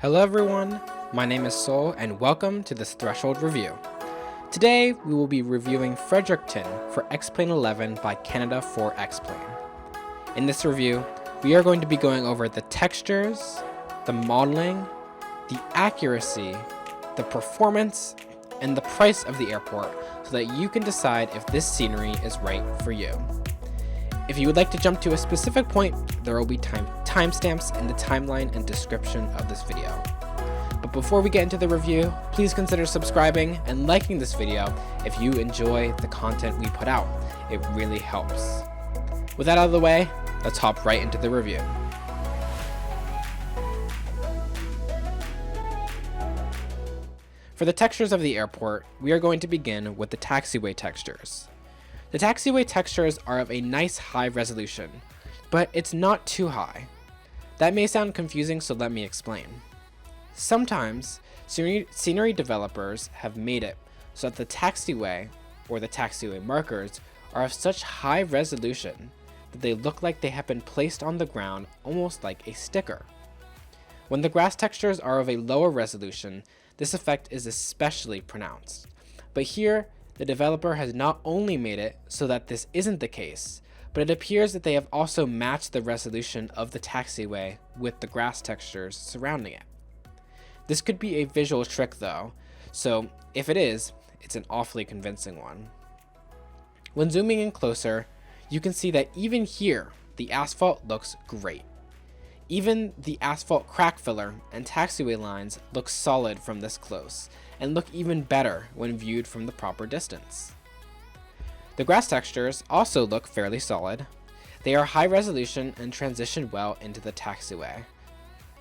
Hello everyone, my name is Sol and welcome to this Threshold review. Today we will be reviewing Fredericton for X-Plane 11 by Canada4XPlane. In this review, we are going to be going over the textures, the modeling, the accuracy, the performance, and the price of the airport so that you can decide if this scenery is right for you. If you would like to jump to a specific point, there will be timestamps in the timeline and description of this video. But before we get into the review, please consider subscribing and liking this video if you enjoy the content we put out. It really helps. With that out of the way, let's hop right into the review. For the textures of the airport, we are going to begin with the taxiway textures. The taxiway textures are of a nice high resolution, but it's not too high. That may sound confusing, so let me explain. Sometimes, scenery developers have made it so that the taxiway or the taxiway markers are of such high resolution that they look like they have been placed on the ground almost like a sticker. When the grass textures are of a lower resolution, this effect is especially pronounced. But here, the developer has not only made it so that this isn't the case, but it appears that they have also matched the resolution of the taxiway with the grass textures surrounding it. This could be a visual trick though, so if it is, it's an awfully convincing one. When zooming in closer, you can see that even here, the asphalt looks great. Even the asphalt crack filler and taxiway lines look solid from this close, and look even better when viewed from the proper distance. The grass textures also look fairly solid. They are high resolution and transition well into the taxiway,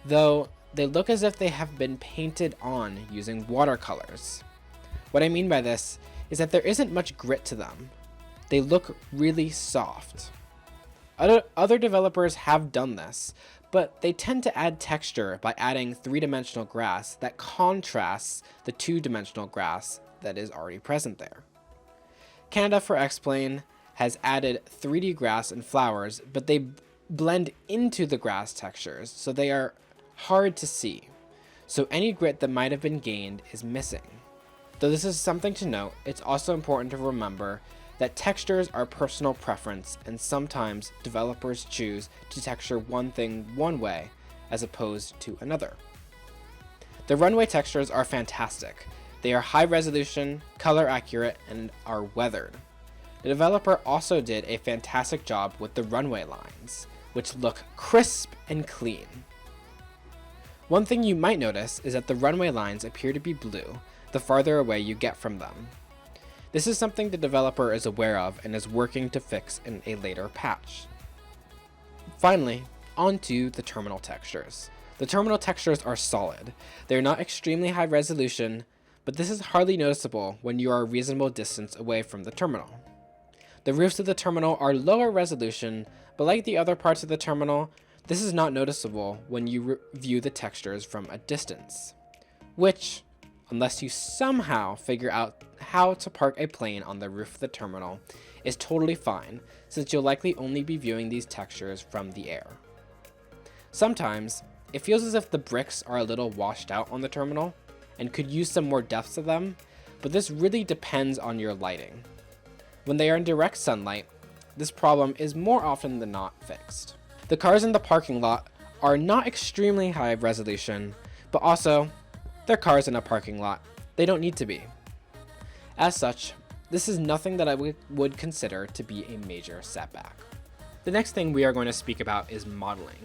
though they look as if they have been painted on using watercolors. What I mean by this is that there isn't much grit to them. They look really soft. Other developers have done this, but they tend to add texture by adding three-dimensional grass that contrasts the two-dimensional grass that is already present there. Canada4XPlane has added 3D grass and flowers, but they blend into the grass textures, so they are hard to see. So any grit that might have been gained is missing. Though this is something to note, it's also important to remember that textures are personal preference, and sometimes developers choose to texture one thing one way as opposed to another. The runway textures are fantastic. They are high resolution, color accurate, and are weathered. The developer also did a fantastic job with the runway lines, which look crisp and clean. One thing you might notice is that the runway lines appear to be blue the farther away you get from them. This is something the developer is aware of and is working to fix in a later patch. Finally, onto the terminal textures. The terminal textures are solid. They are not extremely high resolution, but this is hardly noticeable when you are a reasonable distance away from the terminal. The roofs of the terminal are lower resolution, but like the other parts of the terminal, this is not noticeable when you view the textures from a distance, which, unless you somehow figure out how to park a plane on the roof of the terminal, is totally fine, since you'll likely only be viewing these textures from the air. Sometimes, it feels as if the bricks are a little washed out on the terminal, and could use some more depth to them, but this really depends on your lighting. When they are in direct sunlight, this problem is more often than not fixed. The cars in the parking lot are not extremely high resolution, but also, they're cars in a parking lot. They don't need to be. As such, this is nothing that I would consider to be a major setback. The next thing we are going to speak about is modeling.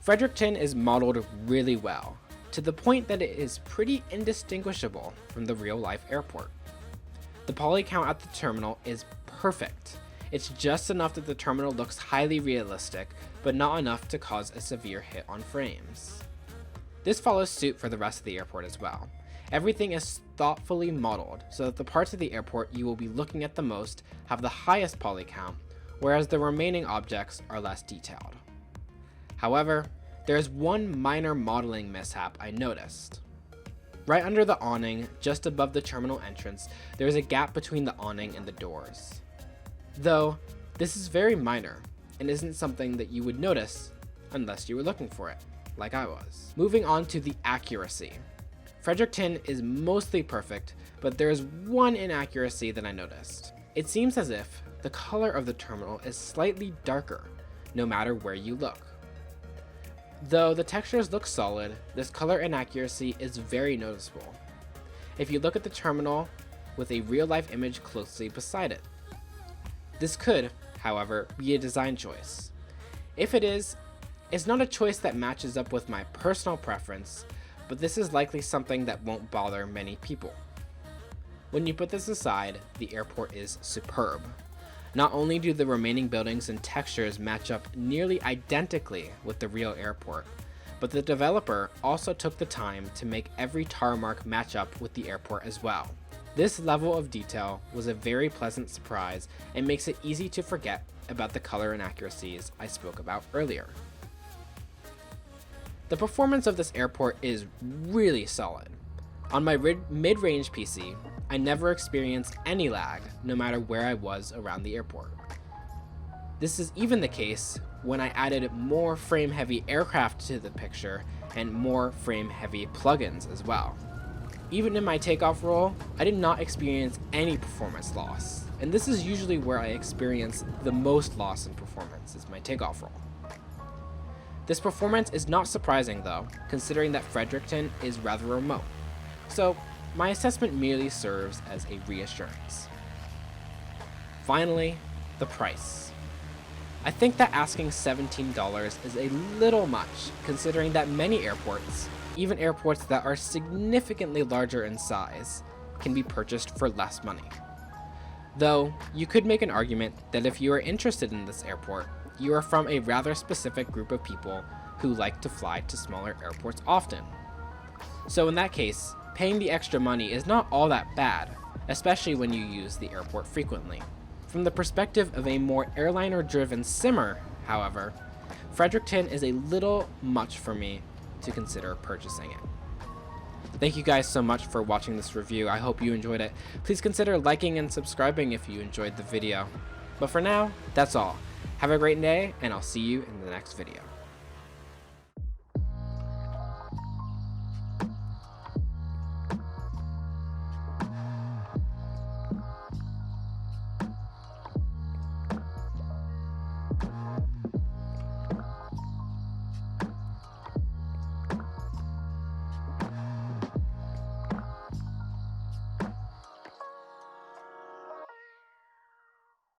Fredericton is modeled really well, to the point that it is pretty indistinguishable from the real-life airport. The poly count at the terminal is perfect. It's just enough that the terminal looks highly realistic, but not enough to cause a severe hit on frames. This follows suit for the rest of the airport as well. Everything is thoughtfully modeled so that the parts of the airport you will be looking at the most have the highest poly count, whereas the remaining objects are less detailed. However, there is one minor modeling mishap I noticed. Right under the awning, just above the terminal entrance, there is a gap between the awning and the doors. Though, this is very minor and isn't something that you would notice unless you were looking for it. like I was. Moving on to the accuracy. Fredericton is mostly perfect, but there is one inaccuracy that I noticed. It seems as if the color of the terminal is slightly darker, no matter where you look. Though the textures look solid, this color inaccuracy is very noticeable if you look at the terminal with a real-life image closely beside it. This could, however, be a design choice. If it is, it's not a choice that matches up with my personal preference, but this is likely something that won't bother many people. When you put this aside, the airport is superb. Not only do the remaining buildings and textures match up nearly identically with the real airport, but the developer also took the time to make every tar mark match up with the airport as well. This level of detail was a very pleasant surprise and makes it easy to forget about the color inaccuracies I spoke about earlier. The performance of this airport is really solid. On my mid-range PC, I never experienced any lag no matter where I was around the airport. This is even the case when I added more frame-heavy aircraft to the picture and more frame-heavy plugins as well. Even in my takeoff roll, I did not experience any performance loss, and this is usually where I experience the most loss in performance, is my takeoff roll. This performance is not surprising though, considering that Fredericton is rather remote, so my assessment merely serves as a reassurance. Finally, the price. I think that asking $17 is a little much, considering that many airports, even airports that are significantly larger in size, can be purchased for less money. Though, you could make an argument that if you are interested in this airport, you are from a rather specific group of people who like to fly to smaller airports often. So in that case, paying the extra money is not all that bad, especially when you use the airport frequently. From the perspective of a more airliner-driven simmer, however, Fredericton is a little much for me to consider purchasing it. Thank you guys so much for watching this review. I hope you enjoyed it. Please consider liking and subscribing if you enjoyed the video. But for now, that's all. Have a great day, and I'll see you in the next video.